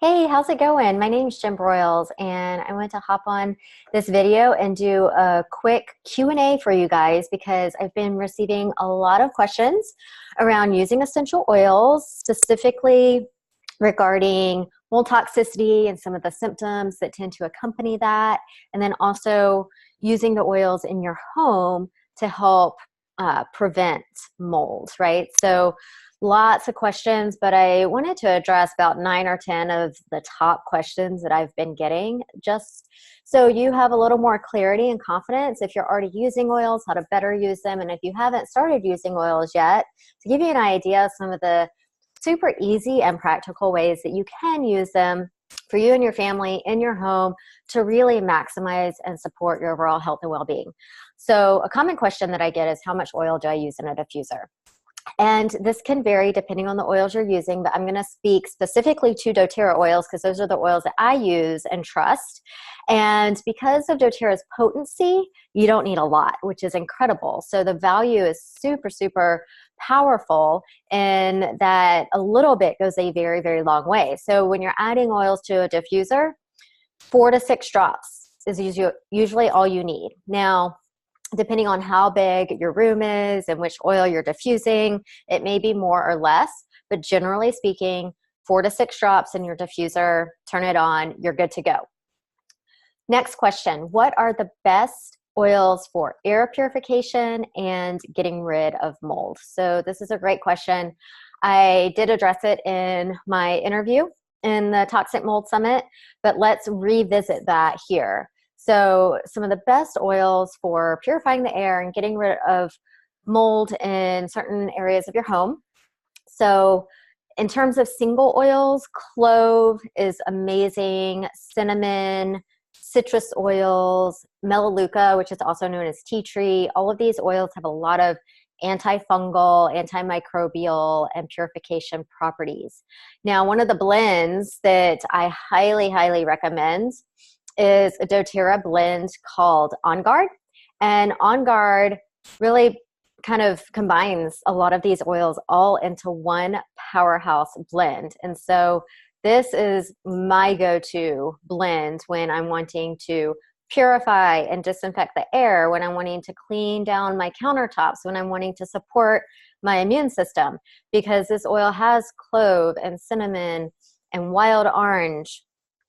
Hey, how's it going? My name's Jim Broyles, and I wanted to hop on this video and do a quick Q&A for you guys because I've been receiving a lot of questions around using essential oils, specifically regarding mold toxicity and some of the symptoms that tend to accompany that, and then also using the oils in your home to help prevent mold, right? So lots of questions, but I wanted to address about 9 or 10 of the top questions that I've been getting, just so you have a little more clarity and confidence if you're already using oils, how to better use them, and if you haven't started using oils yet, to give you an idea of some of the super easy and practical ways that you can use them for you and your family in your home to really maximize and support your overall health and well-being. So a common question that I get is, how much oil do I use in a diffuser? And this can vary depending on the oils you're using, but I'm going to speak specifically to doTERRA oils because those are the oils that I use and trust. And because of doTERRA's potency, you don't need a lot, which is incredible. So the value is super, super powerful in that a little bit goes a very, very long way. So when you're adding oils to a diffuser, 4 to 6 drops is usually all you need. Now, depending on how big your room is and which oil you're diffusing, it may be more or less, but generally speaking, 4 to 6 drops in your diffuser, turn it on, you're good to go. Next question, what are the best oils for air purification and getting rid of mold? So this is a great question. I did address it in my interview in the Toxic Mold Summit, but let's revisit that here. So some of the best oils for purifying the air and getting rid of mold in certain areas of your home. So in terms of single oils, clove is amazing, cinnamon, citrus oils, melaleuca, which is also known as tea tree. All of these oils have a lot of antifungal, antimicrobial, and purification properties. Now, one of the blends that I highly, highly recommend is a doTERRA blend called On Guard. And On Guard really kind of combines a lot of these oils all into one powerhouse blend. And so this is my go-to blend when I'm wanting to purify and disinfect the air, when I'm wanting to clean down my countertops, when I'm wanting to support my immune system, because this oil has clove and cinnamon and wild orange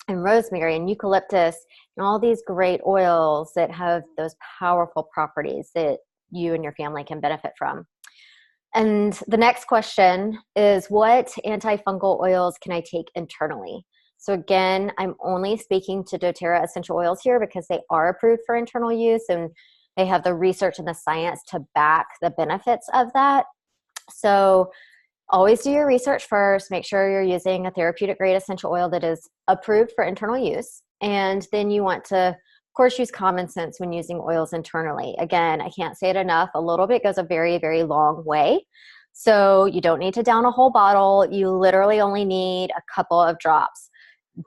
and rosemary and eucalyptus and all these great oils that have those powerful properties that you and your family can benefit from. And the next question is, what antifungal oils can I take internally? So again, I'm only speaking to doTERRA essential oils here because they are approved for internal use and they have the research and the science to back the benefits of that. So always do your research first. Make sure you're using a therapeutic grade essential oil that is approved for internal use. And then you want to, of course, use common sense when using oils internally. Again, I can't say it enough. A little bit goes a very, very long way. So you don't need to down a whole bottle. You literally only need a couple of drops.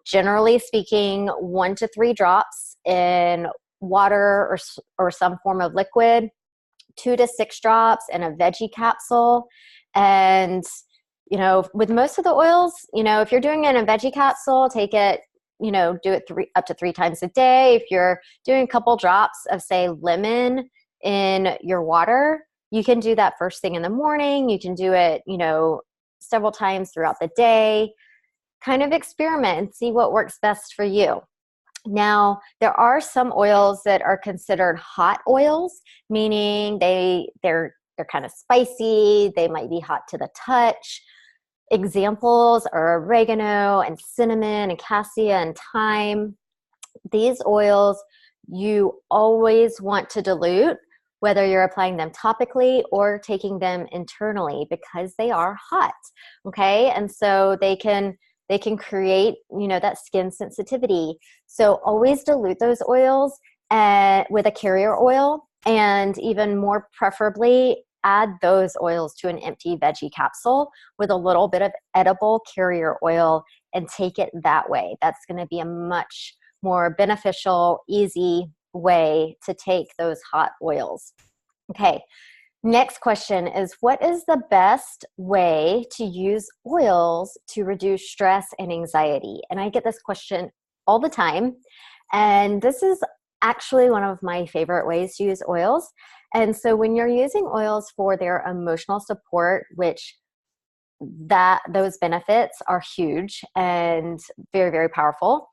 Generally speaking, 1 to 3 drops in water or some form of liquid, 2 to 6 drops in a veggie capsule. And, with most of the oils, if you're doing it in a veggie capsule, take it, do it up to 3 times a day. If you're doing a couple drops of, say, lemon in your water, you can do that first thing in the morning. You can do it, several times throughout the day. Kind of experiment and see what works best for you. Now, there are some oils that are considered hot oils, meaning they're kind of spicy. They might be hot to the touch. Examples are oregano and cinnamon and cassia and thyme. These oils you always want to dilute, whether you're applying them topically or taking them internally, because they are hot, okay? And so they can create, that skin sensitivity. So always dilute those oils with a carrier oil, and even more preferably, add those oils to an empty veggie capsule with a little bit of edible carrier oil and take it that way. That's going to be a much more beneficial, easy way to take those hot oils. Okay. Next question is, what is the best way to use oils to reduce stress and anxiety? And I get this question all the time. And this is actually one of my favorite ways to use oils. And so when you're using oils for their emotional support, which those benefits are huge and very, very powerful.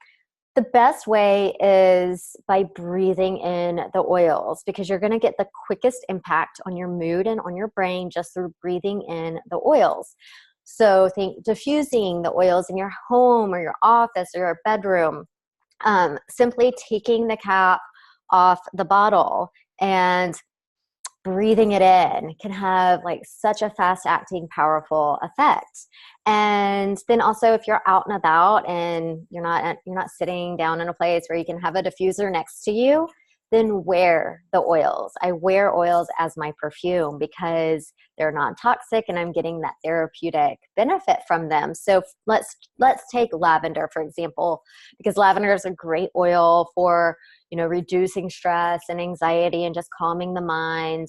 The best way is by breathing in the oils, because you're going to get the quickest impact on your mood and on your brain just through breathing in the oils. So think diffusing the oils in your home or your office or your bedroom, simply taking the cap off the bottle and breathing it in can have like such a fast acting powerful effect. And then also, if you're out and about and you're not sitting down in a place where you can have a diffuser next to you, then wear the oils. I wear oils as my perfume because they're non-toxic and I'm getting that therapeutic benefit from them. So let's take lavender, for example, because lavender is a great oil for, reducing stress and anxiety and just calming the mind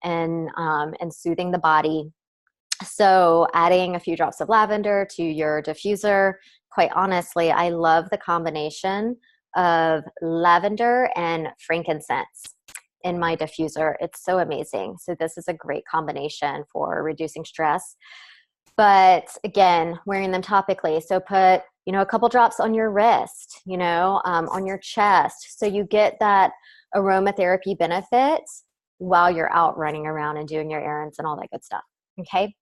and soothing the body. So adding a few drops of lavender to your diffuser, quite honestly, I love the combination of lavender and frankincense in my diffuser. It's so amazing. So this is a great combination for reducing stress. But again, wearing them topically. So put, a couple drops on your wrist, on your chest. So you get that aromatherapy benefits while you're out running around and doing your errands and all that good stuff. Okay.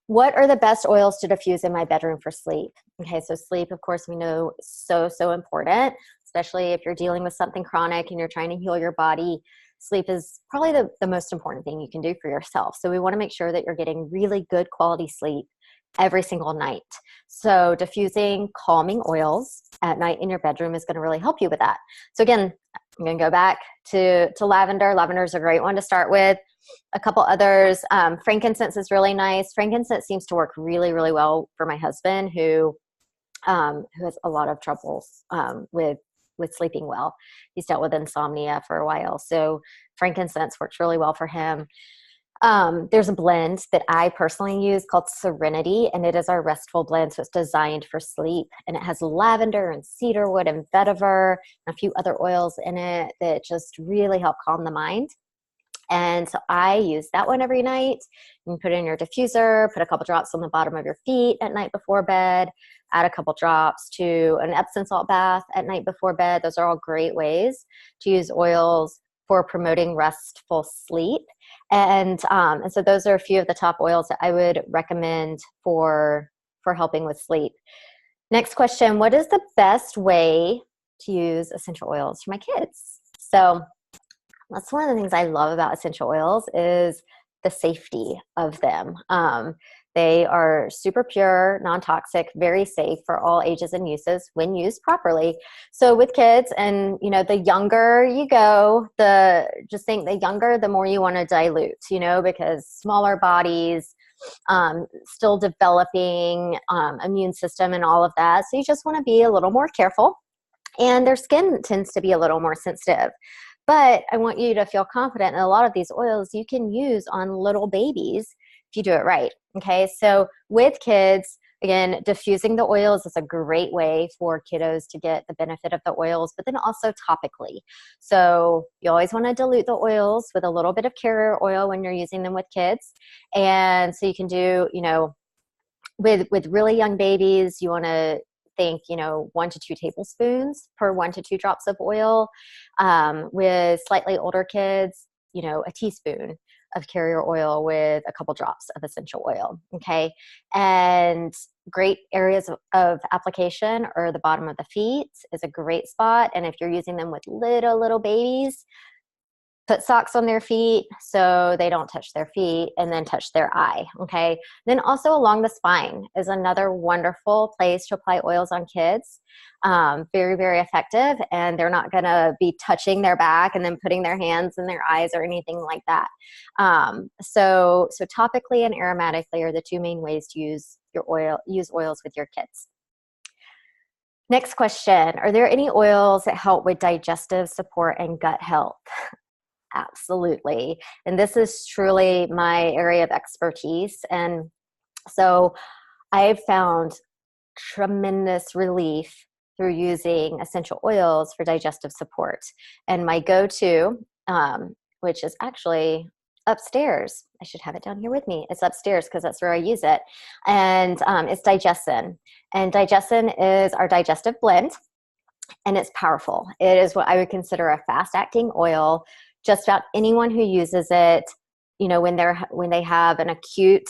What are the best oils to diffuse in my bedroom for sleep? Okay, so sleep, of course, we know so important, especially if you're dealing with something chronic and you're trying to heal your body. Sleep is probably the most important thing you can do for yourself. So we want to make sure that you're getting really good quality sleep every single night. So diffusing calming oils at night in your bedroom is going to really help you with that. So again, I'm going to go back to lavender. Lavender is a great one to start with. A couple others, frankincense is really nice. Frankincense seems to work really, really well for my husband who has a lot of trouble with sleeping well. He's dealt with insomnia for a while. So frankincense works really well for him. There's a blend that I personally use called Serenity, and it is our restful blend. So it's designed for sleep, and it has lavender and cedarwood and vetiver and a few other oils in it that just really help calm the mind. And so I use that one every night. You can put it in your diffuser, put a couple drops on the bottom of your feet at night before bed, add a couple drops to an Epsom salt bath at night before bed. Those are all great ways to use oils for promoting restful sleep. And so those are a few of the top oils that I would recommend for helping with sleep. Next question, what is the best way to use essential oils for my kids? So that's one of the things I love about essential oils is the safety of them. They are super pure, non-toxic, very safe for all ages and uses when used properly. So with kids, and the younger you go, just think the younger, the more you want to dilute, because smaller bodies, still developing immune system and all of that. So you just want to be a little more careful, and their skin tends to be a little more sensitive. But I want you to feel confident in a lot of these oils you can use on little babies if you do it right. Okay, so with kids, again, diffusing the oils is a great way for kiddos to get the benefit of the oils, but then also topically. So you always want to dilute the oils with a little bit of carrier oil when you're using them with kids. And so you can do, with really young babies, you want to think, 1 to 2 tablespoons per 1 to 2 drops of oil. With slightly older kids, a teaspoon of carrier oil with a couple drops of essential oil. Okay. And great areas of application are the bottom of the feet is a great spot. And if you're using them with little babies, put socks on their feet so they don't touch their feet and then touch their eye. Okay. Then also along the spine is another wonderful place to apply oils on kids. Very, very effective. And they're not going to be touching their back and then putting their hands in their eyes or anything like that. So topically and aromatically are the two main ways to use oils with your kids. Next question. Are there any oils that help with digestive support and gut health? Absolutely. And this is truly my area of expertise. And so I've found tremendous relief through using essential oils for digestive support. And my go-to, which is actually upstairs. I should have it down here with me. It's upstairs because that's where I use it. And it's Digestin. And Digestin is our digestive blend, and it's powerful. It is what I would consider a fast-acting oil. Just about anyone who uses it, when they have an acute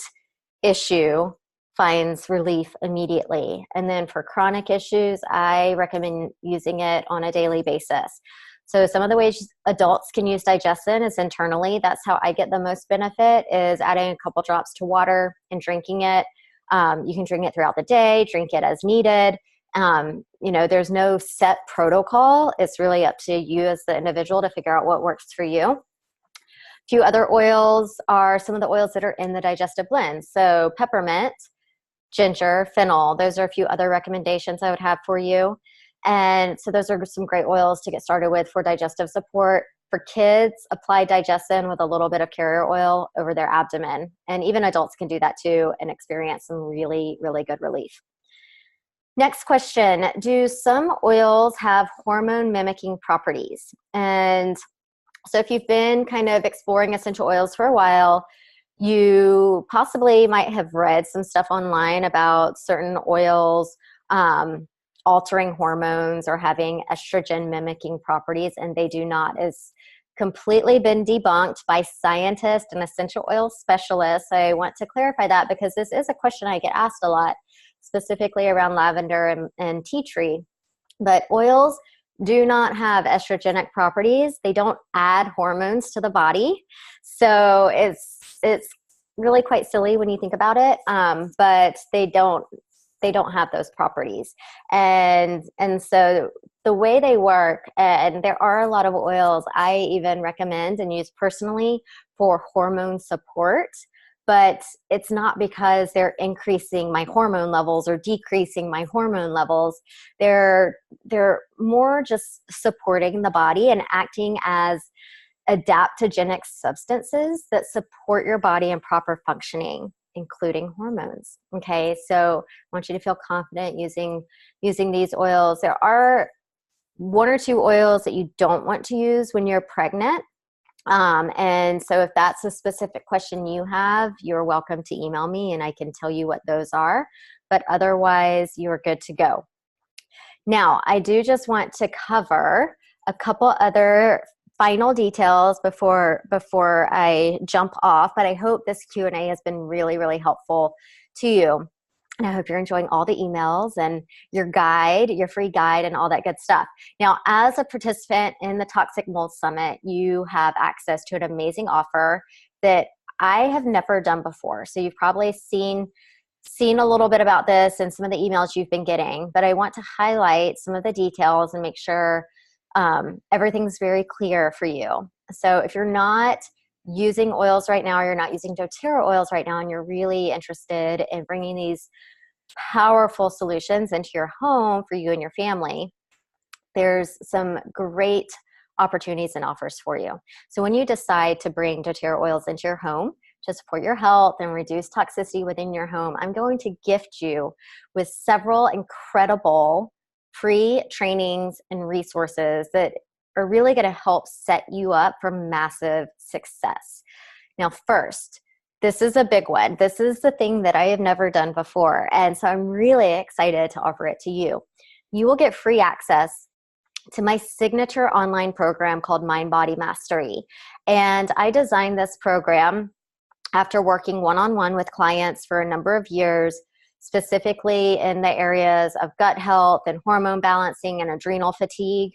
issue, finds relief immediately. And then for chronic issues, I recommend using it on a daily basis. So some of the ways adults can use Digestin is internally. That's how I get the most benefit, is adding a couple drops to water and drinking it. You can drink it throughout the day, drink it as needed. There's no set protocol. It's really up to you as the individual to figure out what works for you. A few other oils are some of the oils that are in the digestive blend. So peppermint, ginger, fennel, those are a few other recommendations I would have for you. And so those are some great oils to get started with for digestive support. For kids, apply Digestin with a little bit of carrier oil over their abdomen. And even adults can do that too and experience some really, really good relief. Next question, do some oils have hormone mimicking properties? And so if you've been kind of exploring essential oils for a while, you possibly might have read some stuff online about certain oils altering hormones or having estrogen mimicking properties, and they do not. It's completely been debunked by scientists and essential oil specialists. I want to clarify that because this is a question I get asked a lot, specifically around lavender and tea tree. But oils do not have estrogenic properties. They don't add hormones to the body. So it's really quite silly when you think about it. But they don't have those properties. And so the way they work, and there are a lot of oils I even recommend and use personally for hormone support, but it's not because they're increasing my hormone levels or decreasing my hormone levels. They're more just supporting the body and acting as adaptogenic substances that support your body in proper functioning, including hormones. Okay, so I want you to feel confident using these oils. There are one or two oils that you don't want to use when you're pregnant. And so if that's a specific question you have, you're welcome to email me and I can tell you what those are. But otherwise, you're good to go. Now, I do just want to cover a couple other final details before I jump off, but I hope this Q&A has been really, really helpful to you. And I hope you're enjoying all the emails and your guide, your free guide, and all that good stuff. Now, as a participant in the Toxic Mold Summit, you have access to an amazing offer that I have never done before. So you've probably seen a little bit about this in some of the emails you've been getting, but I want to highlight some of the details and make sure everything's very clear for you. So if you're not using oils right now, or you're not using doTERRA oils right now, and you're really interested in bringing these powerful solutions into your home for you and your family, there's some great opportunities and offers for you. So when you decide to bring doTERRA oils into your home to support your health and reduce toxicity within your home, I'm going to gift you with several incredible free trainings and resources that are really going to help set you up for massive success. Now, first, this is a big one. This is the thing that I have never done before. And so I'm really excited to offer it to you. You will get free access to my signature online program called Mind Body Mastery. And I designed this program after working one-on-one with clients for a number of years, specifically in the areas of gut health and hormone balancing and adrenal fatigue.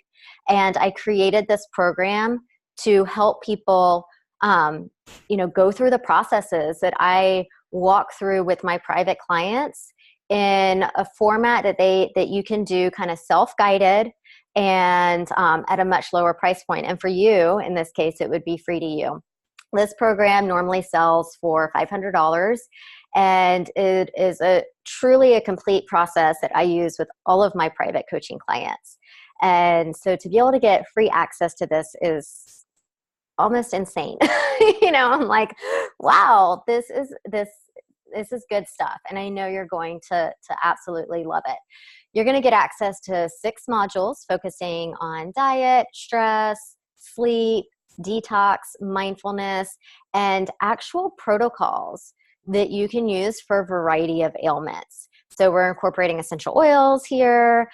And I created this program to help people, go through the processes that I walk through with my private clients in a format that you can do kind of self-guided and at a much lower price point. And for you, in this case, it would be free to you. This program normally sells for $500, and it is truly a complete process that I use with all of my private coaching clients. And so to be able to get free access to this is almost insane. I'm like, wow, this is good stuff. And I know you're going to absolutely love it. You're going to get access to 6 modules focusing on diet, stress, sleep, detox, mindfulness, and actual protocols that you can use for a variety of ailments. So we're incorporating essential oils here,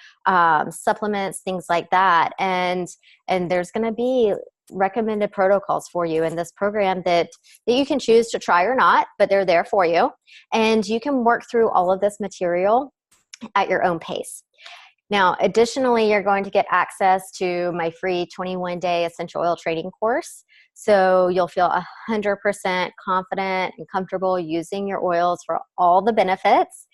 supplements, things like that. And there's going to be recommended protocols for you in this program that you can choose to try or not, but they're there for you. And you can work through all of this material at your own pace. Now, additionally, you're going to get access to my free 21-day essential oil training course. So you'll feel 100% confident and comfortable using your oils for all the benefits.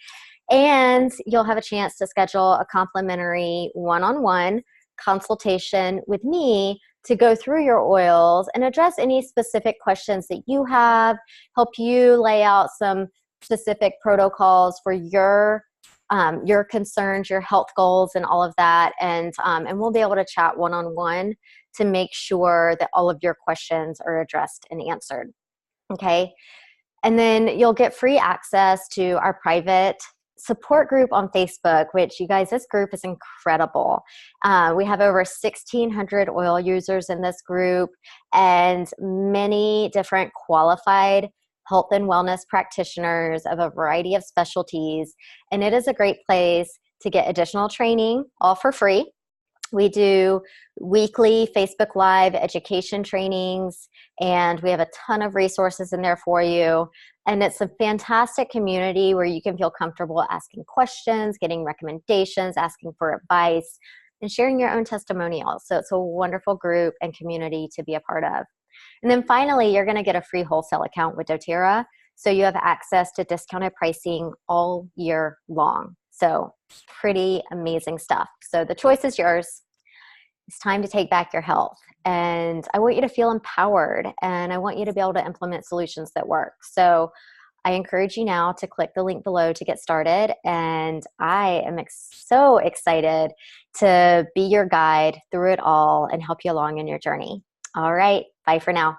And you'll have a chance to schedule a complimentary one-on-one consultation with me to go through your oils and address any specific questions that you have, help you lay out some specific protocols for your concerns, your health goals, and all of that. And we'll be able to chat one-on-one to make sure that all of your questions are addressed and answered. Okay. And then you'll get free access to our private support group on Facebook, which, you guys, this group is incredible. We have over 1,600 oil users in this group and many different qualified health and wellness practitioners of a variety of specialties. And it is a great place to get additional training, all for free. We do weekly Facebook Live education trainings, and we have a ton of resources in there for you. And it's a fantastic community where you can feel comfortable asking questions, getting recommendations, asking for advice, and sharing your own testimonials. So it's a wonderful group and community to be a part of. And then finally, you're going to get a free wholesale account with doTERRA. So you have access to discounted pricing all year long. So pretty amazing stuff. So the choice is yours. It's time to take back your health. And I want you to feel empowered, and I want you to be able to implement solutions that work. So I encourage you now to click the link below to get started. And I am so excited to be your guide through it all and help you along in your journey. All right. Bye for now.